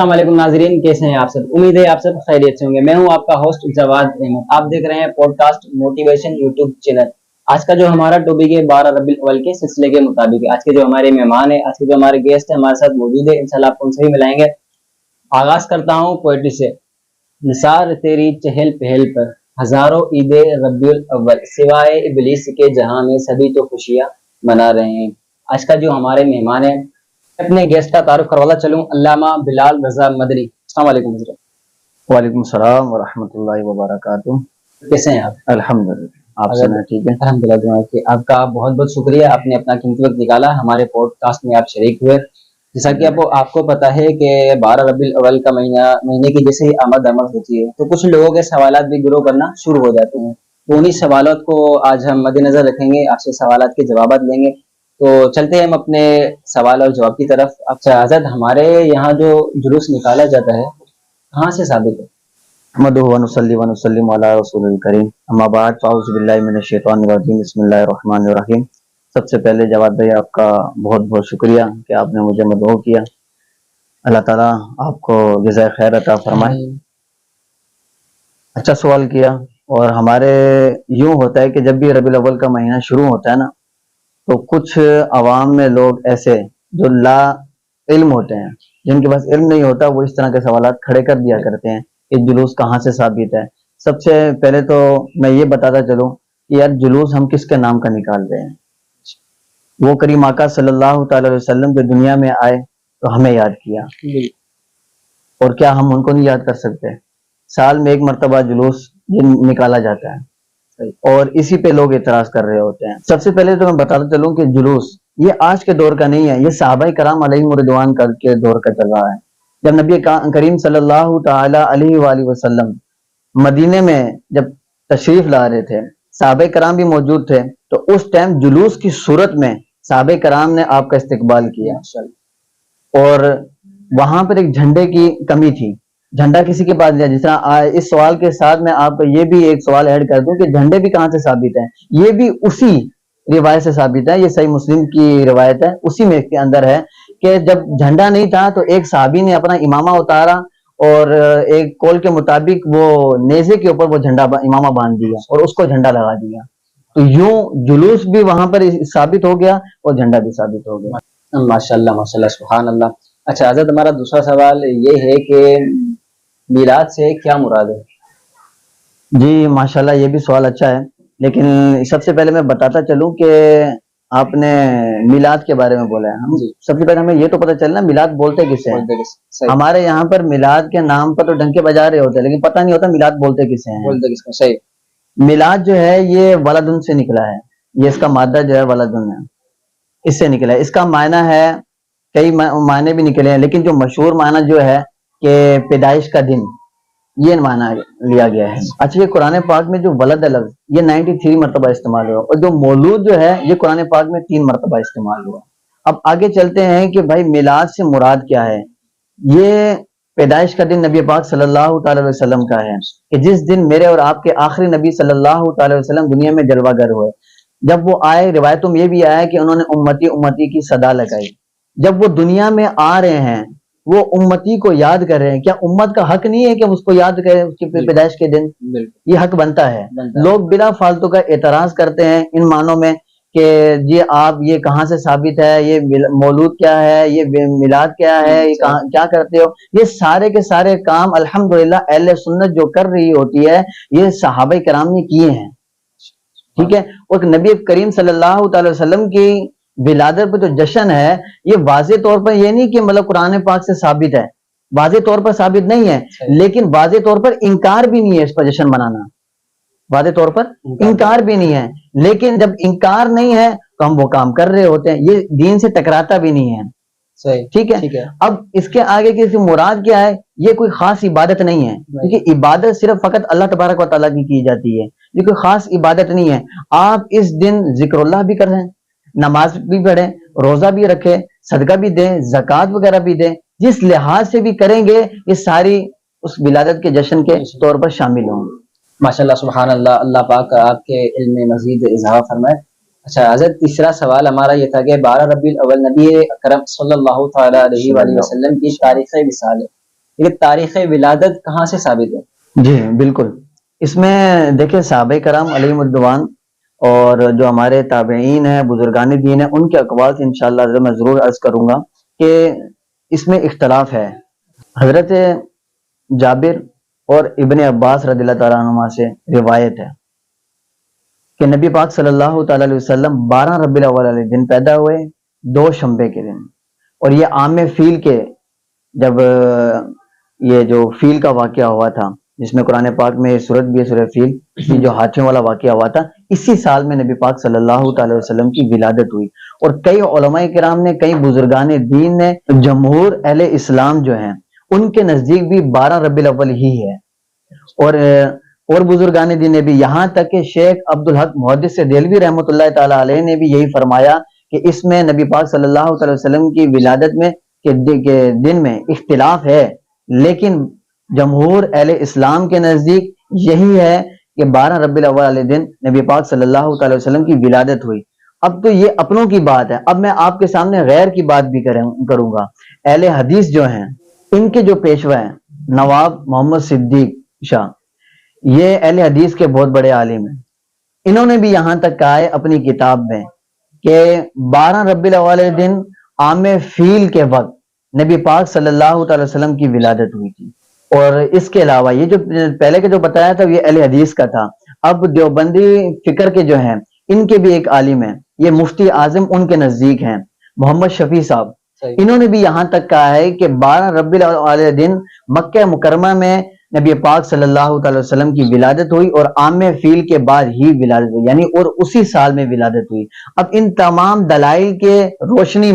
अस्सलाम वालेकुम नाजरीन, कैसे हैं आप सब। उम्मीद है आप सब खैरियत से होंगे। मैं हूं आपका होस्ट जवाद अहमद। आप देख रहे हैं पॉडकास्ट मोटिवेशन यूट्यूब चैनल। आज का जो हमारा टॉपिक है 12 रबीउल अव्वल के सिलसिले के मुताबिक है। आज के जो हमारे मेहमान है, आज के जो हमारे गेस्ट है हमारे साथ मौजूद है, इंशाल्लाह आपको उनसे ही मिलाएंगे। आगाज करता हूँ पोएट्री से। निसार तेरी चहल पहल पर हजारों ईदे रबीउल अव्वल, सिवाय इबलीस के जहां में सभी तो खुशियां मना रहे हैं। आज का जो हमारे मेहमान है, अपने गेस्ट का तारुफ करवाना चलूं, अल्लामा बिलाल रजा मदनी। अस्सलाम वालेकुम हज़रत। वालेकुम सलाम व रहमतुल्लाहि व बरकातुहू। कैसे हैं आप? अल्हम्दुलिल्लाह, आप सुनाए ठीक है? अल्हम्दुलिल्लाह दुआ की। आपका बहुत बहुत शुक्रिया, आपने अपना कीमती वक्त निकाला, हमारे पॉडकास्ट में आप शरीक हुए। जैसा कि आपको पता है कि 12 रबीउल अव्वल का महीने की जैसे ही आमद होती है तो कुछ लोगों के सवालात भी ग्रो करना शुरू हो जाते हैं। तो उन्हीं सवालों को आज हम मद्देनजर रखेंगे, आपसे सवालात के जवाब लेंगे। तो चलते हैं हम अपने सवाल और जवाब की तरफ। अच्छा आज़ाद, हमारे यहाँ जो जुलूस निकाला जाता है कहाँ से साबित है? नहमदुहु व नुसल्ली व नुसल्लिमु अला रसूलिल करीम, अम्मा बाद, फ़अऊज़ु बिल्लाहि मिनश शैतानिर रजीम, बिस्मिल्लाहिर रहमानिर रहीम। सबसे पहले जवाद भाई आपका बहुत बहुत शुक्रिया कि आपने मुझे मदऊ किया। अल्लाह ताला आपको जज़ाए खैर अता फरमाए। अच्छा सवाल किया। और हमारे यूं होता है कि जब भी रबीउल अव्वल का महीना शुरू होता है ना, तो कुछ अवाम में लोग ऐसे जो ला इल्म होते हैं, जिनके पास इल्म नहीं होता, वो इस तरह के सवालात खड़े कर दिया करते हैं कि जुलूस कहाँ से साबित है। सबसे पहले तो मैं ये बताता चलूं कि यार जुलूस हम किसके नाम का निकाल रहे हैं। वो करीम आका सल्लल्लाहु तआला अलैहि वसल्लम जो दुनिया में आए तो हमें याद किया, और क्या हम उनको नहीं याद कर सकते? साल में एक मरतबा जुलूस ये निकाला जाता है और इसी पे लोग एतराज कर रहे होते हैं। सबसे पहले तो मैं बताता चलूं कि जुलूस ये आज के दौर का नहीं है, ये सहाबाए कराम अलैहिम रिदवान के दौर का चल रहा है। जब नबी करीम सल्लल्लाहु तआला अलैहि वसल्लम मदीने में जब तशरीफ ला रहे थे, सहाबाए कराम भी मौजूद थे, तो उस टाइम जुलूस की सूरत में सहाबाए कराम ने आपका इस्तकबाल किया। और वहां पर एक झंडे की कमी थी, झंडा किसी के पास नहीं। जिस तरह इस सवाल के साथ मैं आपको ये भी एक सवाल ऐड कर दूं कि झंडे भी कहां से साबित है, ये भी उसी रिवायत से साबित है। ये सही मुस्लिम की रिवायत है, उसी में के अंदर है कि जब झंडा नहीं था तो एक साहबी ने अपना इमामा उतारा और एक कौल के मुताबिक वो नेज़े के ऊपर वो झंडा इमामा बांध दिया और उसको झंडा लगा दिया। तो यूं जुलूस भी वहां पर साबित हो गया और झंडा भी साबित हो गया। माशाल्लाह माशाल्लाह, सुभान अल्लाह। अच्छा आज़ाद, हमारा दूसरा सवाल ये है कि मीलाद से क्या मुराद है? जी माशाल्लाह, ये भी सवाल अच्छा है, लेकिन सबसे पहले मैं बताता चलूं कि आपने मिलाद के बारे में बोला है। हम सबसे पहले हमें ये तो पता चलना मिलाद बोलते किसे हैं। हमारे यहाँ पर मिलाद के नाम पर तो डंके बजा रहे होते हैं, लेकिन पता नहीं होता मिलाद बोलते किसे हैं। बोलते किसको? सही। मिलाद जो है ये वलदुन से निकला है, ये इसका मादा जो है वलदुन है, इससे निकला है। इसका मायना है, कई मायने भी निकले हैं, लेकिन जो मशहूर मायना जो है कि पैदाइश का दिन, ये माना लिया गया है। अच्छा, ये कुरान पाक में जो वलद लफ्ज ये 93 मरतबा इस्तेमाल हुआ, और जो मौलूद जो है ये कुरान पाक में 3 मरतबा इस्तेमाल हुआ। अब आगे चलते हैं कि भाई मिलाद से मुराद क्या है। ये पैदाइश का दिन नबी पाक सल्लल्लाहु अलैहि वसल्लम का है कि जिस दिन मेरे और आपके आखिरी नबी सल्लल्लाहु अलैहि वसल्लम दुनिया में जलवागर हुए। जब वो आए, रिवायतों में ये भी आया कि उन्होंने उम्मती उम्मती की सदा लगाई। जब वो दुनिया में आ रहे हैं, वो उम्मती को याद कर रहे हैं। क्या उम्मत का हक नहीं है कि उसको याद करें उसकी पैदाइश के दिन? ये हक बनता है। लोग बिना फालतू का एतराज करते हैं इन मानों में कि जी आप ये कहाँ से साबित है, ये मौलूद क्या है, ये मिलाद क्या है, ये क्या करते हो। ये सारे के सारे काम अल्हम्दुलिल्लाह अहले सुन्नत जो कर रही होती है, ये सहाबाए कराम ने किए हैं। ठीक है। और नबी करीम सल्लल्लाहु अलैहि वसल्लम की विलादत पर जो जश्न है, ये वाज़े तौर पर ये नहीं कि मतलब कुरान पाक से साबित है, वाज़े तौर पर साबित नहीं है, लेकिन वाज़े तौर पर इनकार भी नहीं है इस पर जश्न मनाना। वाज़े तौर पर इनकार भी नहीं है, लेकिन जब इनकार नहीं है तो हम वो काम कर रहे होते हैं। ये दीन से टकराता भी नहीं है। सही। ठीक है। अब इसके आगे की मुराद क्या है? ये कोई खास इबादत नहीं है, क्योंकि इबादत सिर्फ फकत अल्लाह तबारक व तआला की जाती है। ये कोई खास इबादत नहीं है। आप इस दिन जिक्रुल्लाह भी कर रहे हैं, नमाज भी पढ़ें, रोजा भी रखें, सदका भी दें, ज़कात वगैरह भी दें, जिस लिहाज से भी करेंगे ये सारी उस विलादत के जश्न के तौर पर शामिल होंगे। माशाल्लाह सुभान अल्लाह, अल्लाह पाक आपके इल्म में मजीद इजाफा फरमाए। अच्छा हज़रत, तीसरा सवाल हमारा ये था कि 12 रबीउल अव्वल नबी अकरम सल्लल्लाहु तआला अलैहि वसल्लम की तारीख़ विसाल है। لیکن تاریخ ولادت کہاں سے ثابت ہے؟ جی بالکل، اس میں دیکھیں صحابہ کرام علیہم الرضوان اور جو ہمارے تابعین ہیں، بزرگان دین ہیں، ان کے اقوال سے انشاءاللہ میں ضرور عرض کروں گا کہ اس میں اختلاف ہے۔ حضرت جابر اور ابن عباس رضی اللہ تعالیٰ عنہما سے روایت ہے کہ نبی پاک صلی اللہ تعالیٰ علیہ وسلم 12 ربیع الاول والے دن پیدا ہوئے، 2 شنبے کے دن، اور یہ عام فیل کے جب یہ جو فیل کا واقعہ ہوا تھا، جس میں قرآن پاک میں سورت بھی ہے سورہ فیل، یہ جو ہاتھیوں والا واقعہ ہوا تھا، اسی سال میں نبی پاک صلی اللہ تعالی وسلم کی ولادت ہوئی۔ اور کئی علماء کرام نے، کئی بزرگان دین نے، جمہور اہل اسلام جو ہیں ان کے نزدیک بھی 12 ربیع الاول ہی ہے۔ اور بزرگان دین نے بھی، یہاں تک کہ شیخ عبدالحق محدث دہلوی رحمۃ اللہ تعالی علیہ نے بھی یہی فرمایا کہ اس میں نبی پاک صلی اللہ تعالی وسلم کی ولادت میں کے دن میں اختلاف ہے، لیکن جمہور اہل اسلام کے نزدیک یہی ہے کہ 12 ربیع الاول والے دن نبی پاک صلی اللہ تعالی وسلم کی ولادت ہوئی۔ اب تو یہ اپنوں کی بات ہے، اب میں آپ کے سامنے غیر کی بات بھی کروں گا۔ اہل حدیث جو ہیں، ان کے جو پیشوا ہیں نواب محمد صدیق شاہ، یہ اہل حدیث کے بہت بڑے عالم ہیں، انہوں نے بھی یہاں تک کہا ہے اپنی کتاب میں کہ 12 ربیع الاول والے دن عام فیل کے وقت نبی پاک صلی اللہ تعالی وسلم کی ولادت ہوئی تھی۔ اور اس کے علاوہ یہ جو پہلے کے جو بتایا تھا یہ اہل حدیث کا تھا، اب دیوبندی فکر کے جو ہیں ان کے بھی ایک عالم ہیں، یہ مفتی اعظم ان کے نزدیک ہیں محمد شفیع صاحب، انہوں نے بھی یہاں تک کہا ہے کہ 12 ربیع الاول والے دن مکہ مکرمہ میں نبی پاک صلی اللہ تعالی وسلم کی ولادت ہوئی، اور عام فیل کے بعد ہی ولادت ہوئی، یعنی اور اسی سال میں ولادت ہوئی۔ اب ان تمام دلائل کے روشنی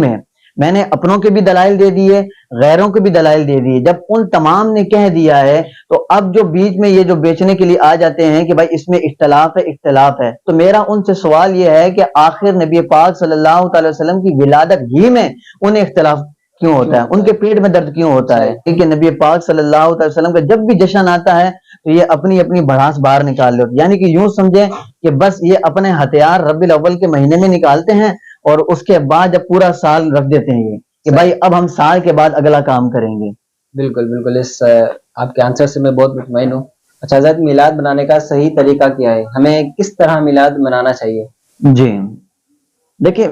میں نے اپنوں کے بھی دلائل دے دیے، غیروں کے بھی دلائل دے دیے، جب ان تمام نے کہہ دیا ہے تو اب جو بیچ میں یہ جو بیچنے کے لیے آ جاتے ہیں کہ بھائی اس میں اختلاف ہے، تو میرا ان سے سوال یہ ہے کہ آخر نبی پاک صلی اللہ تعالی وسلم کی ولادت ہی میں انہیں اختلاف کیوں ہوتا ہے، ان کے پیٹ میں درد کیوں ہوتا ہے؟ کیونکہ نبی پاک صلی اللہ تعالی وسلم کا جب بھی جشن آتا ہے تو یہ اپنی اپنی بھڑاس باہر نکال لیتے، یعنی کہ یوں سمجھیں کہ بس یہ اپنے ہتھیار ربیع الاول کے مہینے میں نکالتے ہیں، اور اس کے بعد جب پورا سال رکھ دیتے ہیں یہ کہ بھائی اب ہم سال کے بعد اگلا کام کریں گے۔ بالکل بالکل، اس آپ کے آنسر سے میں بہت مطمئن ہوں۔ اچھا حضرت، میلاد منانے کا صحیح طریقہ کیا ہے؟ ہمیں کس طرح میلاد منانا چاہیے؟ جی دیکھیں،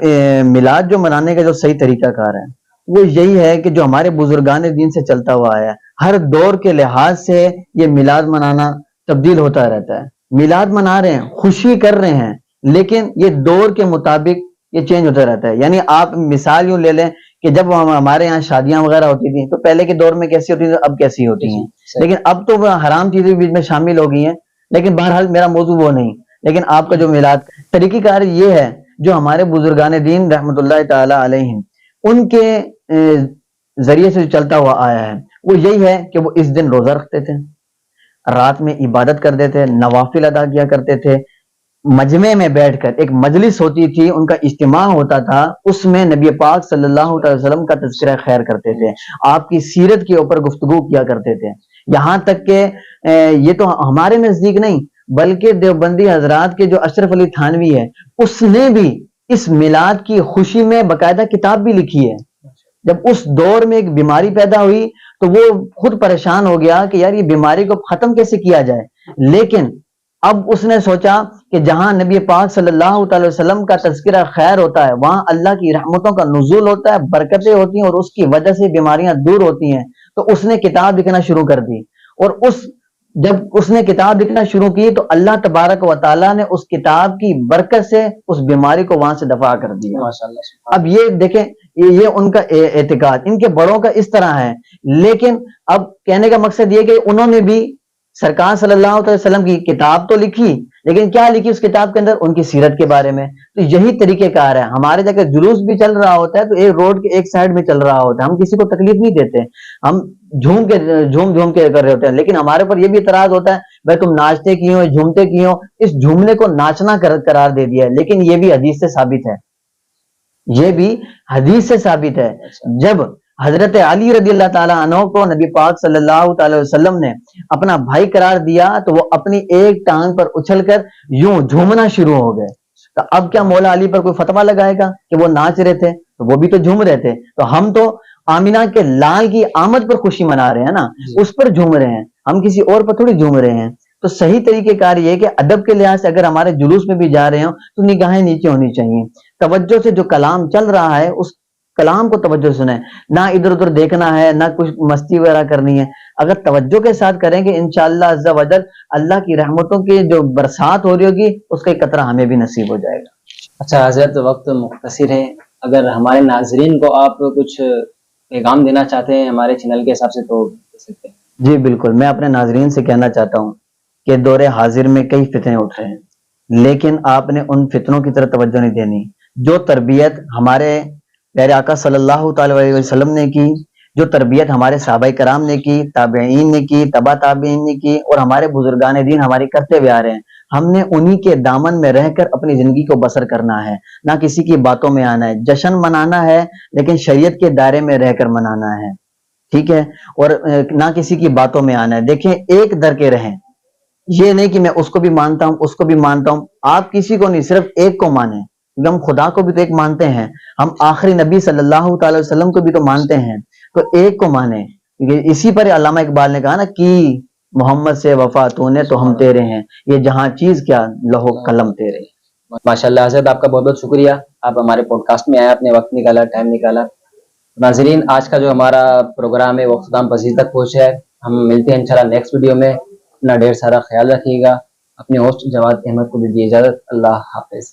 میلاد جو منانے کا جو صحیح طریقہ کار ہے وہ یہی ہے کہ جو ہمارے بزرگان دین سے چلتا ہوا ہے، ہر دور کے لحاظ سے یہ میلاد منانا تبدیل ہوتا رہتا ہے۔ میلاد منا رہے ہیں، خوشی کر رہے ہیں، لیکن یہ دور کے مطابق یہ چینج ہوتا رہتا ہے۔ یعنی آپ مثال یوں لے لیں کہ جب ہمارے یہاں شادیاں وغیرہ ہوتی تھیں تو پہلے کے دور میں کیسی ہوتی تھی، اب کیسی ہوتی ہیں، لیکن اب تو وہ حرام چیزیں بیچ میں شامل ہو گئی ہیں، لیکن بہرحال میرا موضوع وہ نہیں، لیکن آپ کا جو میلاد طریقہ کار یہ ہے جو ہمارے بزرگان دین رحمۃ اللہ تعالی علیہ ان کے ذریعے سے چلتا ہوا آیا ہے، وہ یہی ہے کہ وہ اس دن روزہ رکھتے تھے، رات میں عبادت کرتے تھے، نوافل ادا کیا کرتے تھے، مجمع میں بیٹھ کر ایک مجلس ہوتی تھی، ان کا اجتماع ہوتا تھا، اس میں نبی پاک صلی اللہ علیہ وسلم کا تذکرہ خیر کرتے تھے، آپ کی سیرت کے اوپر گفتگو کیا کرتے تھے۔ یہاں تک کہ یہ تو ہمارے نزدیک نہیں بلکہ دیوبندی حضرات کے جو اشرف علی تھانوی ہے اس نے بھی اس میلاد کی خوشی میں باقاعدہ کتاب بھی لکھی ہے۔ جب اس دور میں ایک بیماری پیدا ہوئی تو وہ خود پریشان ہو گیا کہ یار یہ بیماری کو ختم کیسے کیا جائے، لیکن اب اس نے سوچا کہ جہاں نبی پاک صلی اللہ تعالی وسلم کا تذکرہ خیر ہوتا ہے وہاں اللہ کی رحمتوں کا نزول ہوتا ہے، برکتیں ہوتی ہیں، اور اس کی وجہ سے بیماریاں دور ہوتی ہیں، تو اس نے کتاب لکھنا شروع کر دی، اور جب اس نے کتاب لکھنا شروع کی تو اللہ تبارک و تعالیٰ نے اس کتاب کی برکت سے اس بیماری کو وہاں سے دفع کر دیا۔ ماشاءاللہ۔ اب یہ دیکھیں، یہ ان کا اعتقاد، ان کے بڑوں کا اس طرح ہے، لیکن اب کہنے کا مقصد یہ کہ انہوں نے بھی سرکار صلی اللہ علیہ وسلم کی کتاب تو لکھی، لیکن کیا لکھی اس کتاب کے اندر؟ ان کی سیرت کے بارے میں۔ تو یہی طریقہ کار ہے، ہمارے جگہ جلوس بھی چل رہا ہوتا ہے تو ایک روڈ کے ایک سائڈ میں چل رہا ہوتا ہے، ہم کسی کو تکلیف نہیں دیتے، ہم جھوم کے کر رہے ہوتے ہیں، لیکن ہمارے پر یہ بھی اعتراض ہوتا ہے بھائی تم ناچتے کیوں، جھومتے کیوں؟ اس جھومنے کو ناچنا قرار دے دیا ہے، لیکن یہ بھی حدیث سے ثابت ہے، یہ بھی حدیث سے ثابت ہے۔ جب حضرت علی رضی اللہ تعالیٰ عنہ کو نبی پاک صلی اللہ تعالی وسلم نے اپنا بھائی قرار دیا تو وہ اپنی ایک ٹانگ پر اچھل کر یوں جھومنا شروع ہو گئے، تو اب کیا مولا علی پر کوئی فتویٰ لگائے گا کہ وہ ناچ رہے تھے؟ تو وہ بھی تو جھوم رہے تھے، تو ہم تو आमिना के लाल की आमद पर खुशी मना रहे हैं ना, जी। उस पर झूम रहे हैं, हम किसी और पर थोड़ी झूम रहे हैं। तो सही तरीके कार ये है कि अदब के लिहाज से अगर हमारे जुलूस में भी जा रहे हो तो निगाहें नीचे होनी चाहिए, तवज्जो से जो कलाम चल रहा है उस कलाम को तवज्जो से सुने, ना इधर उधर देखना है, ना कुछ मस्ती वगैरह करनी है। अगर तवज्जो के साथ करेंगे इंशाअल्लाह अज़्ज़ा वजल अल्लाह की रहमतों की जो बरसात हो रही होगी उसका एक कतरा हमें भी नसीब हो जाएगा। अच्छा हजरत, वक्त मुख्तसर है, अगर हमारे नाजरीन को आप कुछ पैगाम देना चाहते हैं हमारे चैनल के हिसाब से तो दे सकते हैं। जी बिल्कुल, मैं अपने नाजरीन से कहना चाहता हूँ कि दौरे हाजिर में कई फितने उठ रहे हैं, लेकिन आपने उन फितनों की तरफ तवज्जो नहीं देनी। जो तरबियत हमारे प्यारे आका सल्लल्लाहु ताला अलैहि वसल्लम ने की, जो तरबियत हमारे सहाबाए कराम ने की, ताबईन ने की, तबा ताबईन ने की और हमारे बुजुर्गान दीन हमारी करते हुए आ रहे हैं, हमने उन्हीं के दामन में रहकर अपनी जिंदगी को बसर करना है, ना किसी की बातों में आना है। जश्न मनाना है लेकिन शरीयत के दायरे में रहकर मनाना है, ठीक है, और ना किसी की बातों में आना है। देखें, एक दर के रहें, ये नहीं कि मैं उसको भी मानता हूं उसको भी मानता हूं, आप किसी को नहीं सिर्फ एक को माने, क्योंकि हम खुदा को भी तो एक मानते हैं, हम आखिरी नबी सल्लल्लाहु अलैहि वसल्लम को भी तो मानते हैं, तो एक को माने। क्योंकि इसी पर अल्लामा इकबाल ने कहा ना कि मोहम्मद से वफा तूने तो हम तेरे हैं, ये जहां चीज क्या लौह कलम तेरे। माशाल्लाह हजरत, आपका बहुत बहुत शुक्रिया, आप हमारे पॉडकास्ट में आए, आपने वक्त निकाला, टाइम निकाला। नाजरीन, आज का जो हमारा प्रोग्राम है वो अख्ताम पजीर तक पहुंचा है। हम मिलते हैं इंशाल्लाह नेक्स्ट वीडियो में। अपना ढेर सारा ख्याल रखिएगा। अपने होस्ट जवाद अहमद को दीजिए इजाजत। अल्लाह हाफिज।